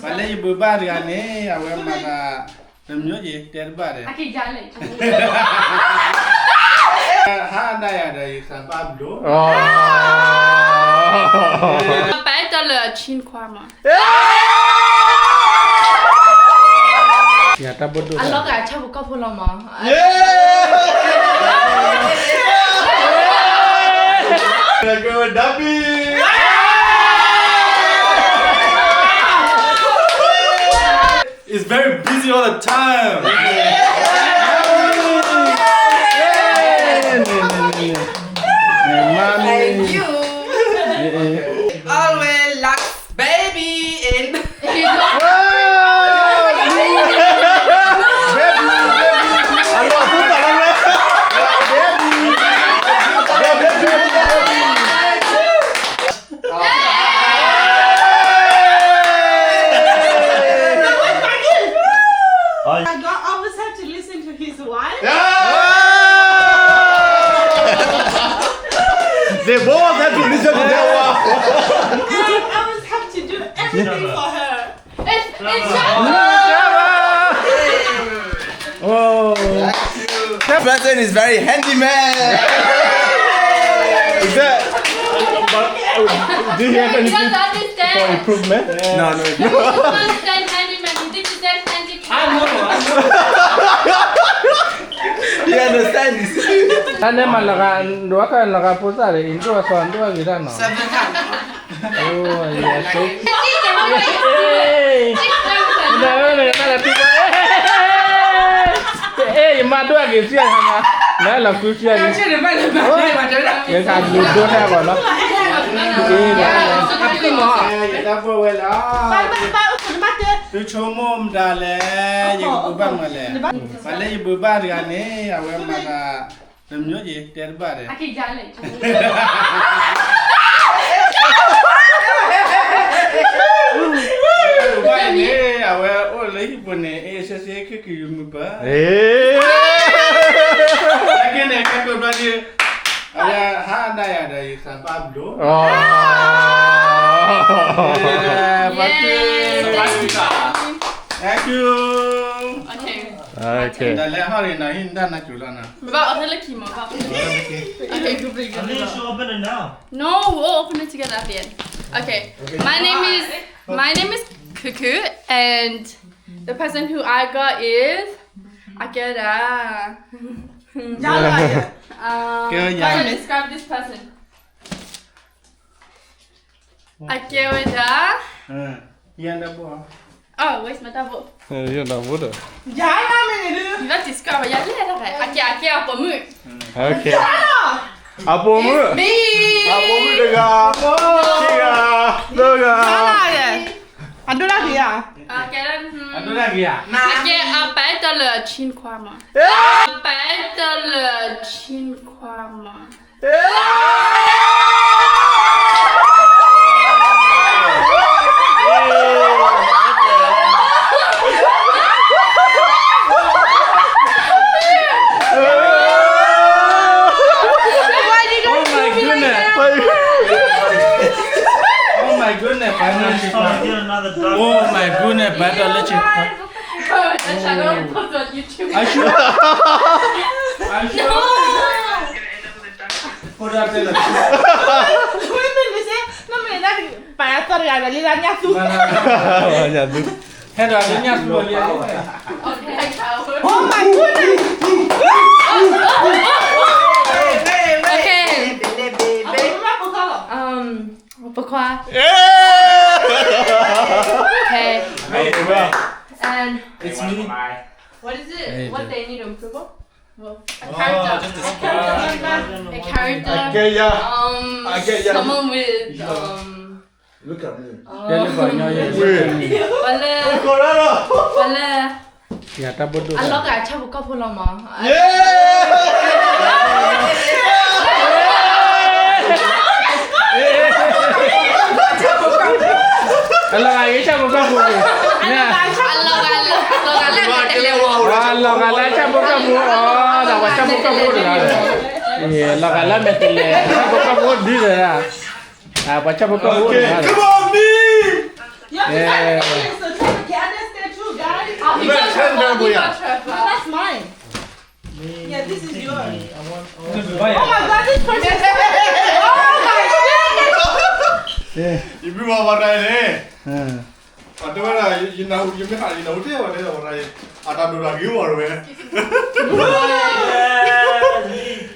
Malay bubar gane awe mana remyo ye terbare. Aki jale. Ha ada ya dari Pablo. Bij de chin kwamen. Ya tak bodoh. Alok aja buka pulau mah. Go Dabi. It's very busy all the time. Thank you. Always Lux baby in. I always have to listen to his wife. They both have to listen to their wife. I always have to do everything for her. Oh. That person is very handy man. Is that? Do you have He anything doesn't for understand. improvement? No. He doesn't understand handyman. He thinks he's handyman. You understand this? Ane malakan dua kan laka putar itu asan dua kita no. Oh iya so. Udah mana tiba. Madu lagi sih hanya. Nah lah kusia ni. Yang kan ludo ni apa no? Apa mau? Kita boleh lah. Tu cuma mendale, ibu bang male. Male ibu bar gane, awe mana remyo je terbare. Aki jale. Ba ni awe oleh bone sese ke kiumuba. Lagi ni kan kau bagi ada ya dari Pablo. Thank you. Okay. Okay. Dah lehar ni nak hinda nak jualan. About a little kimo. Okay, good. I think you should open it now. No, we'll open it together at the end. Okay. My name is Cuckoo, and the person who I got is Akira. How do I describe this person? Akira. Yang dah buat. Oh, where's my double? You know what? You got describe. Yeah, Akira apa mu? Okay. Apa mu? Me. Apa mu dengar? Tiga, dua. Ada lagi ya? Akira. Ada lagi ya? Akira apa itu le chin kwamen? Apa itu le chin kwamen? Oh my goodness, Get another dog. oh my goodness, better let you. Oh, that channel post on YouTube. I should. Put that there. Banyak tu. Head ada nya semua dia. Okay, coward. Oh my goodness! Okay. Apa kwa? Okay. And It's me. what is Hey, it? What dude. they need to improve on? Well, a character. A character. Okay, yeah. Okay, yeah. Someone with Look at me. Dia banyak ya. wala. Ya tak bodoh. Alok aja buka pulau mah. Kalau lagi siapa kamu? Nah. Kalau kalau siapa kamu? Oh, dah macam kamu dah. Iya, kalau metele. Siapa kamu di dah. Ah, macam kamu dah. Come on, me. have to Yeah. say it, so Trevor can understand too, guys. Oh, he got Trevor. He got No, Trevor. that's mine. Yeah, this is yours. I want Oh my god, this person. Oh my goodness. You be more about it. Uh. I don't know. You know, you may have you know what it is. I don't know you are aware.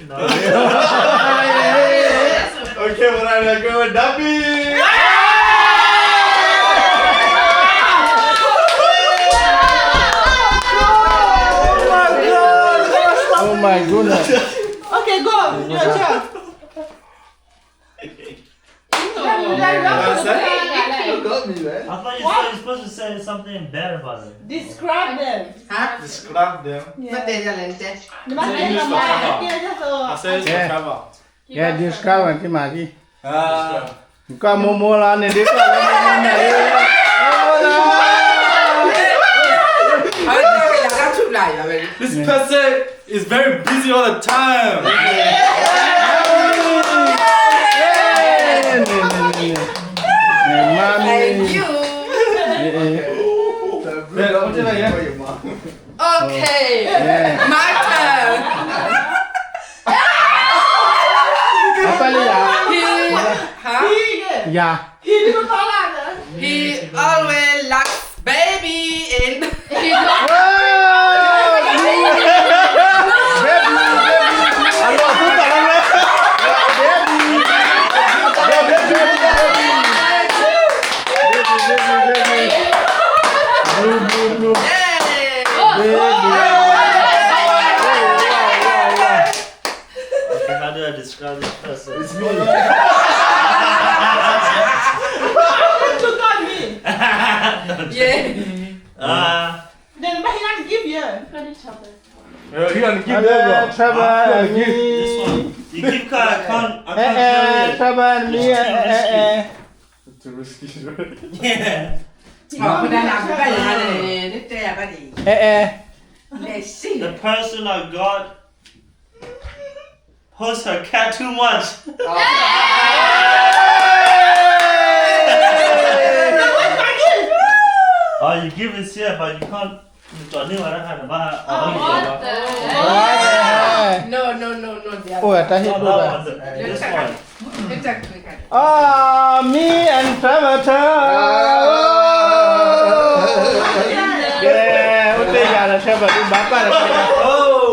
No. Okay, but I'm like go Dabby. Oh my goodness. Okay, go. Your turn. I thought you were supposed to say something bad about it. Describe them. Describe them. Yeah. I said it's Yeah. Trevor. Yeah, describe cái mà đi. Có mua là này đi có là này. This person is very busy all the time. Thank you. Okay. My turn. Apa ni ya? Huh? Ya. He always likes baby and How do I describe this person? It's me. Look at me. yeah. Then but he not give you. He gonna give Hello, them. Trevor. This one. You keep cut. I can't hear it. Trevor, me. Too risky. Yeah. The person I got hugs her cat too much. Oh, you give it here, but you can't. What What the heck? No. Ôi, ta hit Not luôn that rồi. one. This one. Me and Trevor. Yeah, what they got a Trevor? Bapa. Oh.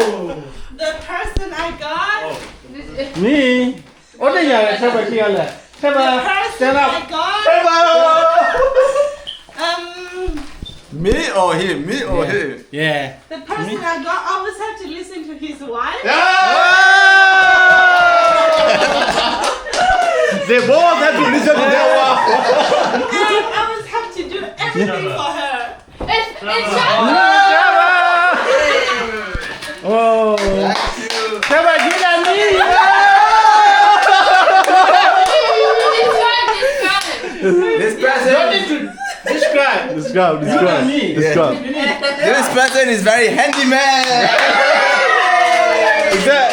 The person I got. Me. What they got a Trevor here? The Trevor. person Stand I up. got. Me or him? Me or him? Yeah. The person I got always have to listen to his wife. They both have to listen to their wife. And I always have to do everything for her. It's Trevor. Oh. Trevor, get at me. This person. Describe. Describe. me. Describe. This person is very handyman. Is that?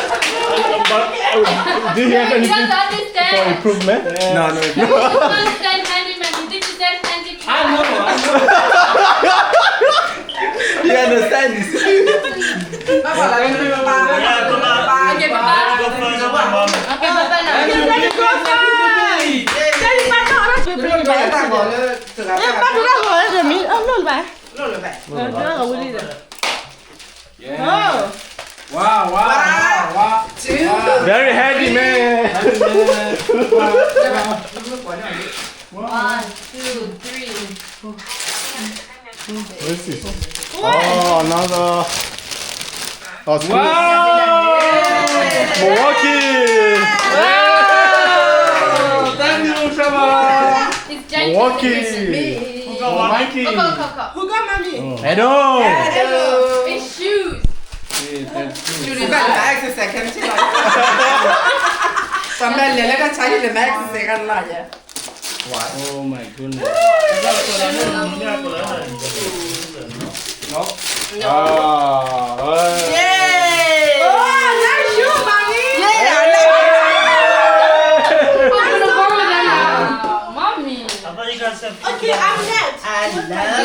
Do you have He anything doesn't for understand. improvement? No. He doesn't understand handyman. He thinks that's handyman. He understands this. Yeah, come on. Okay, Papa. Go first, my mom. Okay, Papa now. Okay, ready, go first. Daddy, back up. Let's play it back. Yeah, back it up. Let me. Oh, no, back. No, we need it. Oh. Wow. Very handy man. 1, 2, 3. What's this? Oh, another. Oh, wow. Milwaukee. Wow. Thank you, Trevor. It's Jason. Milwaukee. Go. Who got mommy? I know. It's shoes. Oh my goodness. Nice shoe, mommy. Mommy. I thought you guys said. Okay, I'm next.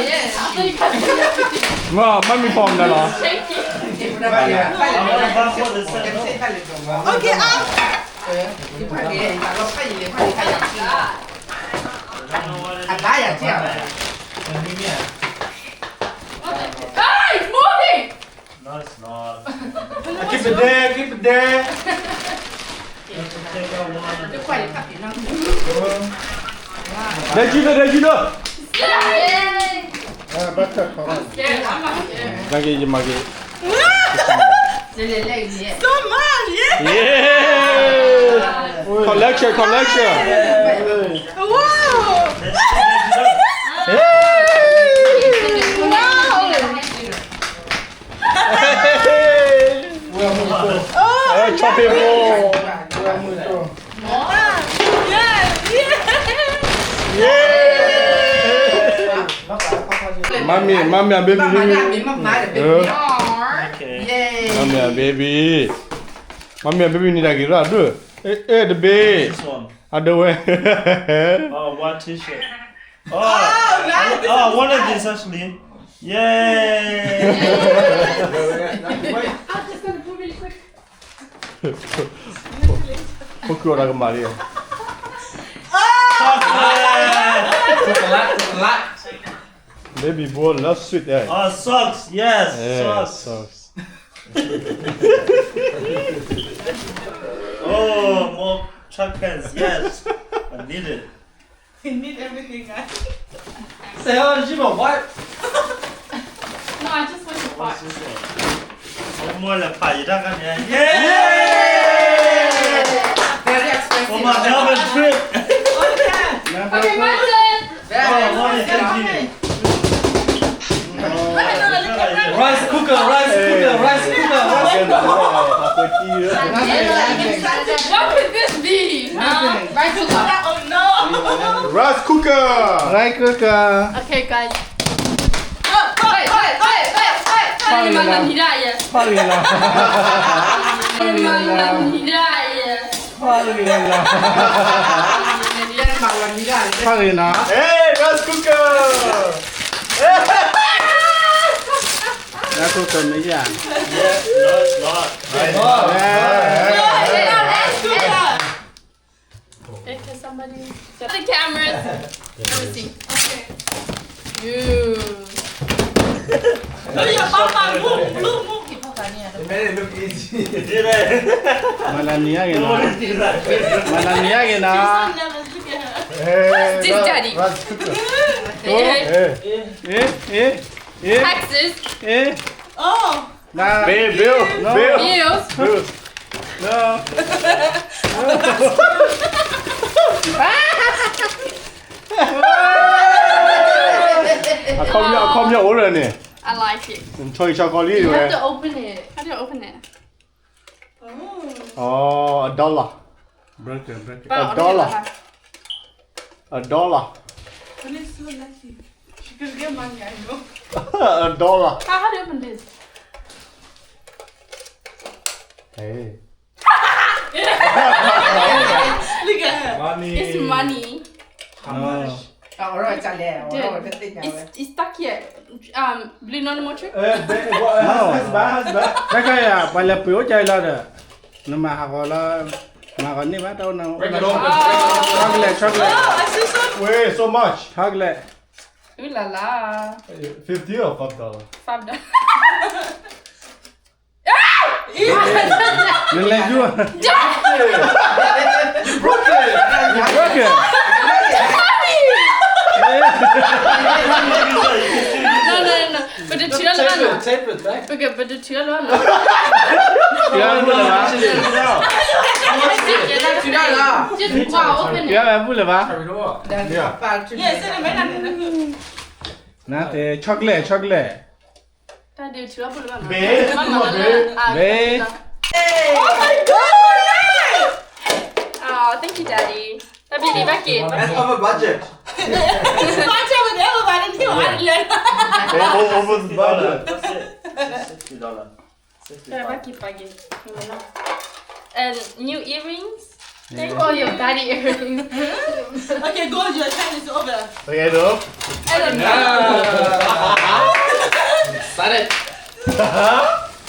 Yeah, I thought you guys were everything. ว่าไม่มีฟอร์มนะเหรอ Shaky. Em đã phải là I want to buy for the em set. sẽ phải lên đồng Ok up. Cái phải đi là nó phải gì phải phải làm gì. I don't know what it À is. bá à chứ. Hey, it's moving! No, it's not. keep it there keep it there You have to take out one. Cái quay phát triển năng. đây chi nữa Yay! บัตเตอร์ของ Scared, I'm not scared. มากี้มากี้ Lên lên lên gì. So much. Yeah. เย้ collection collection Wow. chop it more Yeah. mommy and baby Mà làm miếng mắm mái để baby. Okay. Yeah. mommy and baby ni lagi lah tu the baby This one. underwear Oh, one t-shirt. Oh, one of these actually. Yay! I'm just gonna do really quick. Pukul orang kembali ya. Chocolate! Baby boy love sweet eh. Oh, socks! Yes! Yeah, Socks! socks. Oh, more track pants. Yes! I need it. You need everything, guys. No, I just want to What's fart. this one? Oh, more like pie. Yeah! Very expensive. For my Melbourne trip! Okay, my turn. Very Oh, mommy, thank you. Rice cooker. What could this be? Right to left. Oh no. rice cooker Right cooker. Okay, guys. Hey, mana tidak ya? Parilah. Mana tidak ya? Parilah. Dia bằng làm gì đây? Parilah. hey rice cooker Right cooker ni ya. No, it's not. Hey, can somebody set the cameras? Let me see. Okay. You. Bây giờ bác bà lúc múc. You did it! Mana ni lagi na? Nobody did that. Mana ni lagi na? Never look at her. hey This daddy. rice cooker Eh. Taxes. Oh. Nah. bill No. Bills. No. Kom jag order ni. I like it. Toy chocolate You have du. to open it. How do you open it? Oh, $1. Break it. Bara, dollar. här. $1. Hon är så lucky. She could get money, I know. $1. How do you open this? Hey. Look at her. money It's money. No. Rồi trả lẻ. Dude, Rồi cái tích nhau. it's stuck here. Blir det någon more trick? Cái ya, pala piu chai la de. Nama hakola makan ni ba tau na. break it open Chocolate. Oh, I see some. wait so much Chocolate. Ooh la la. 50 or $5 $5. Nên lên chưa? broke it Broke it. No. But the two låna. tape it back Okay, but the two låna. Ya boleh ba? Chú đây là. Just wow, open it. Ya boleh ba? Đang Yeah. vào chú. Yeah, send it back on. Nah, te chocolate. Där det two låna. Babe. Babe. Oh my god! Oh, thank you, Daddy. Där blir det back in. that's over budget Watch out with everybody too. I didn't over the budget That's it. $60. Där back in, baggy. And new earrings. Oh, your daddy earrings. Okay, go. Your time is over. Okay, bro. I don't know. Started.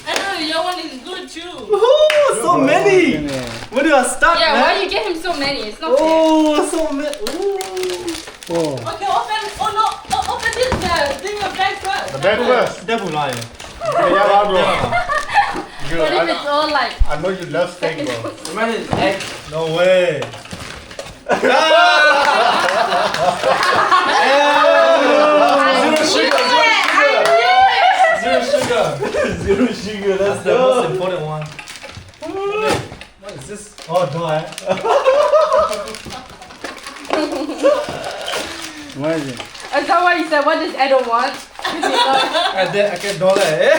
I know your one is good too. So many. Where do I start, Yeah, man? why you get him so many? It's not fair. Oh, so many. Oh. Okay, open. Oh no, open this thing of bag first. The bag first. Devil lion. Yeah, bro. Good. What if it's all like... I know you love steak, bro. Imagine egg. No way. Zero sugar. Zero sugar. That's the most important one. What is this? Oh, no, Imagine. Is that why you said, what does Edo want? I get dollar, eh?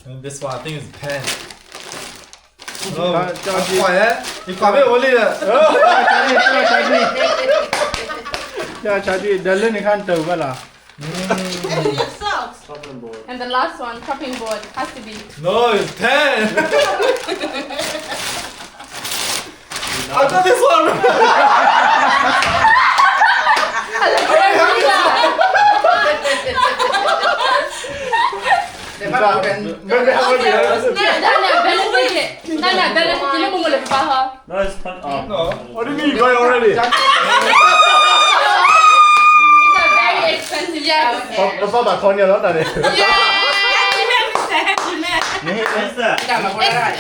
And this one, I think is pen. Oh, quiet. You quiet only. Yeah, Charlie, Dylan, you can't tell, well. Open your socks. And the last one, chopping board, has to be... No, it's pen. I got this one. No, it's fun. Oh. What do you mean you got it already? It's a very expensive Dạ. jacket. Nó có bà con nhau đó là đi. What's that? Cảm ơn các bạn.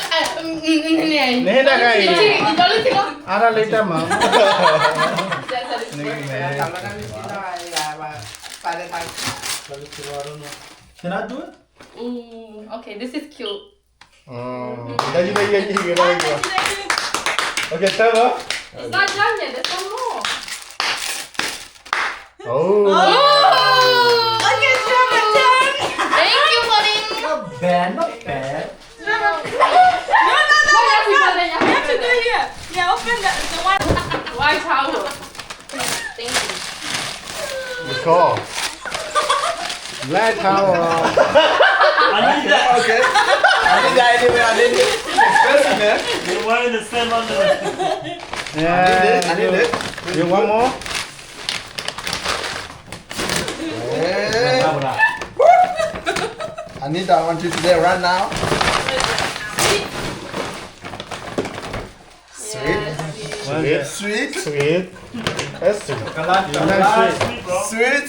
Nè, đã cái. You don't look at Ara later, mom. Cảm ơn các bạn. Và đây thằng. Can I do it? Ooh, okay, this is cute. Đây đây. Okay, tell her. It's not done yet, there's one more. Oh. Okay, Trevor, turn. Thank you, buddy. Not bad, not bad. No. You have to do it here. Yeah, open the one. White towel. Thank you. The call. Black towel. I need that. Okay. I need that anyway. I need it. It's expensive, man. You're wearing the same underwear. Yeah. I need it. You want more? I need that one too today, right now. Sweet. Sweet. Sweet. That's sweet. Sweet, bro. Sweet.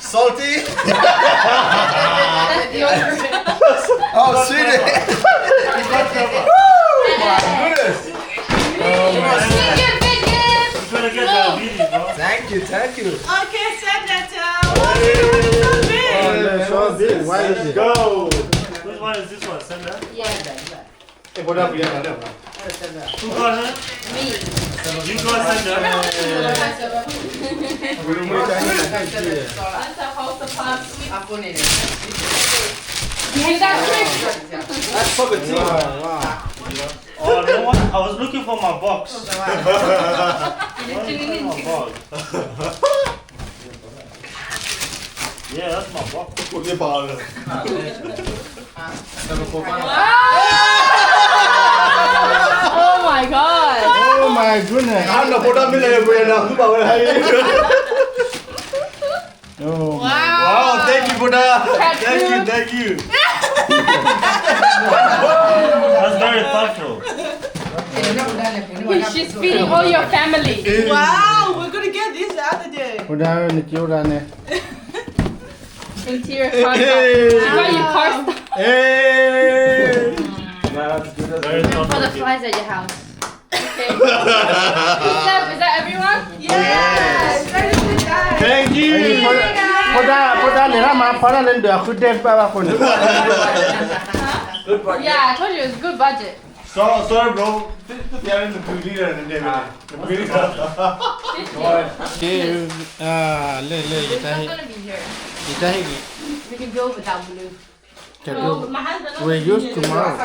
Salty. Oh, sweet. Goodness. You're gonna get diabetes, bro. Thank you. Okay, send that down. So big. Why is it? Go. Which one is this one? Send that. Hey, what up, yeah, Who got her? Me. You got send that. That's a house of puffs. À, phone này. Is that trick? That's poverty. Wow. Oh, no one. I was looking for my box. Where's my box? Yeah, that's my box. Một cái bò rồi. Oh my god. Oh my goodness. Anh là photo mình là quyền nào cứ bảo là hay. Oh. Wow, thank you for that. Thank you. That's very thoughtful. She's feeding all your family. Wow, we're gonna get this the other day. Put down the children. Interior pasta. Why you pasta? Hey. Very For the thoughtful. flies at your house. Okay. Is that everyone? Yes. Very good guys. Thank you. Put down the Rama, put down the Kudet Papa. Yeah, I told you it was a good budget. Sorry, bro. They are in the beauty and they will. The beauty. It's not gonna be here. We can go without blue. My husband. We used to tomorrow. No,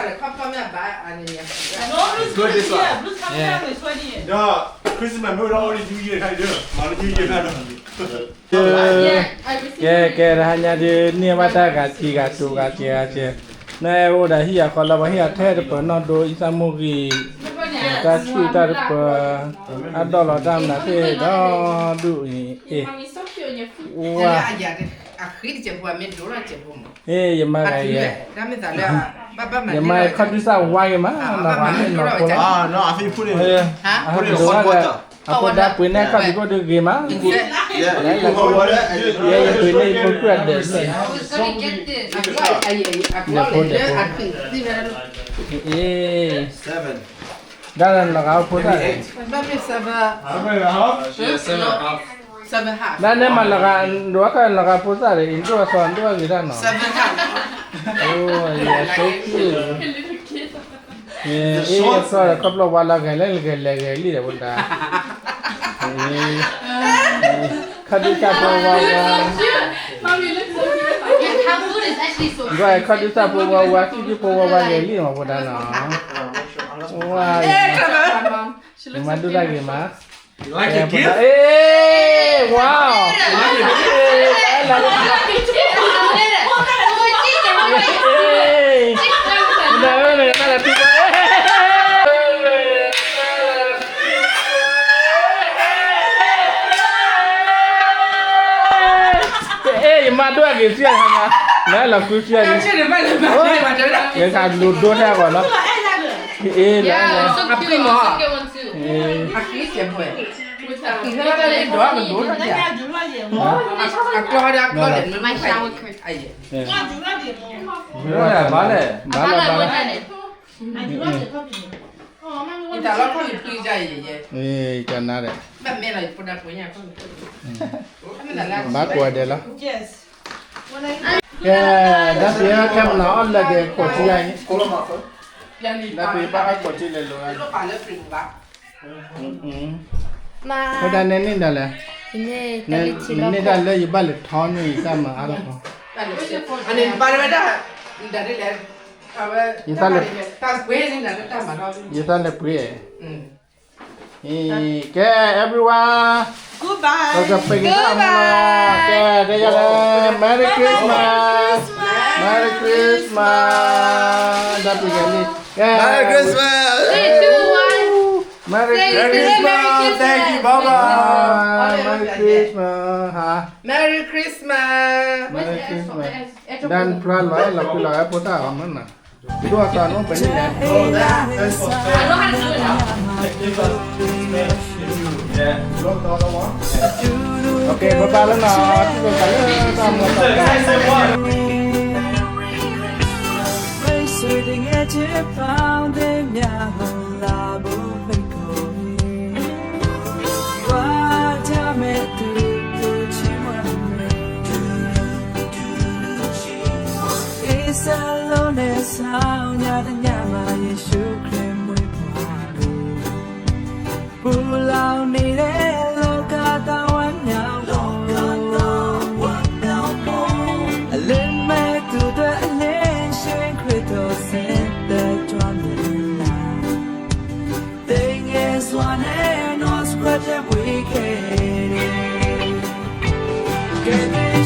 Blue's Good, this here. one. Blue's coming down with 20. Yeah, Christmas mới đâu đi New Year hay chưa? Mà nó New Year hay đâu? Yeah, I received Ke rahanya di ni mata gaji gatu gaji gaji. Nee, oh, dah hiya kalau bahia teh depan nado isamugi. Kacu tar depan. Ada lah dam nak teh dah du ni. Mommy, stop showing your food. 哇 Wah. 呀的啊黑的节目没多少节目嘛 Ya mai 啊 gaya. 对咱们咱俩爸爸们 Ya mai kadu sa wai ma. Nak mana nak pola. Ah, no, I think put it. Put it in hot water. Apa dah punya kadu kau tu game ah? Yeah, you put water and you Ya ya punya ikut kuat deh. Who's gonna get this? Eh, 7. dah lah kau pola. Maybe 7 Yeah, 7.5. 7 half Dah ni malah kan dua kan lah pola deh. Intro soal dua kita no. 7 half Oh, ya so cute. A little kid. Eh, soal couple wala gaya li deh pola. Kadu sa You pola. look so cute. Mommy, you look so cute. Her food is actually so Gua kadu sa pola kiki pola gaya li ma pola no. Wah. My mom. She looks so Madu cute. lagi mas. You like your gift? Eh, wow. Eh, madu lagi siapa hanya? Nah, lagu siapa? 这里卖的卖嘛真的 Yang kan ludo saya kau lah. Eh, Yeah, lah. so cute. Primo. I'll get one too. Eh, 啊黑节目 With her. 你看这里多少个多少 Nó 件 ra chủ lo gì mà. 啊多少点高点 My shower curtain. 哎呀 eh. Ra chủ lo gì mà. Yeah, vale. Bala bala. Ai chủ lo gì không thì. 你咋老可以推家爷爷 Eh, jangan ada. 慢慢来不然不然他们咱俩 Baku ada lah. Yes. Ya, dah dia kan nak lagi koci yang ni. Call them up, huh? 让你 Dah 把 dia pakai koci lelu. 都把那饼吧 Kau dah nenek dah lah. Ini Nenek dah lah, ibu balik tahun ni sama ada kau. อันนี้บาร์เบด้าดันได้แล้วเอาไว้ตาสเวซินดันได้ตามมาเรา Ya dah lah pray. Okay, everyone. Goodbye. Kau sampai kita mula. Okay, dah jalan. Merry Christmas. Merry Christmas. Dah pergi ni. Merry Christmas! 3, 2, 1. Merry Merry Christmas. Thank you. Bye bye. Merry Christmas. Ha. Merry Christmas Merry Christmas. Dan pelan lah, lagu lah, apa tak mana? Itu asal no pening ya. Oh, that's for I know how to do it now. Yeah. Look, the other one. Okay, bye bye lah nak. Kita kaya sama sama. Pulau ni loka tawan nyawa. Lên mê tu đỡ lên xuyên khuyết đồ sẽ tờ cho mình là. Tình nghe xoan hê nó squat em weekend. Cái bên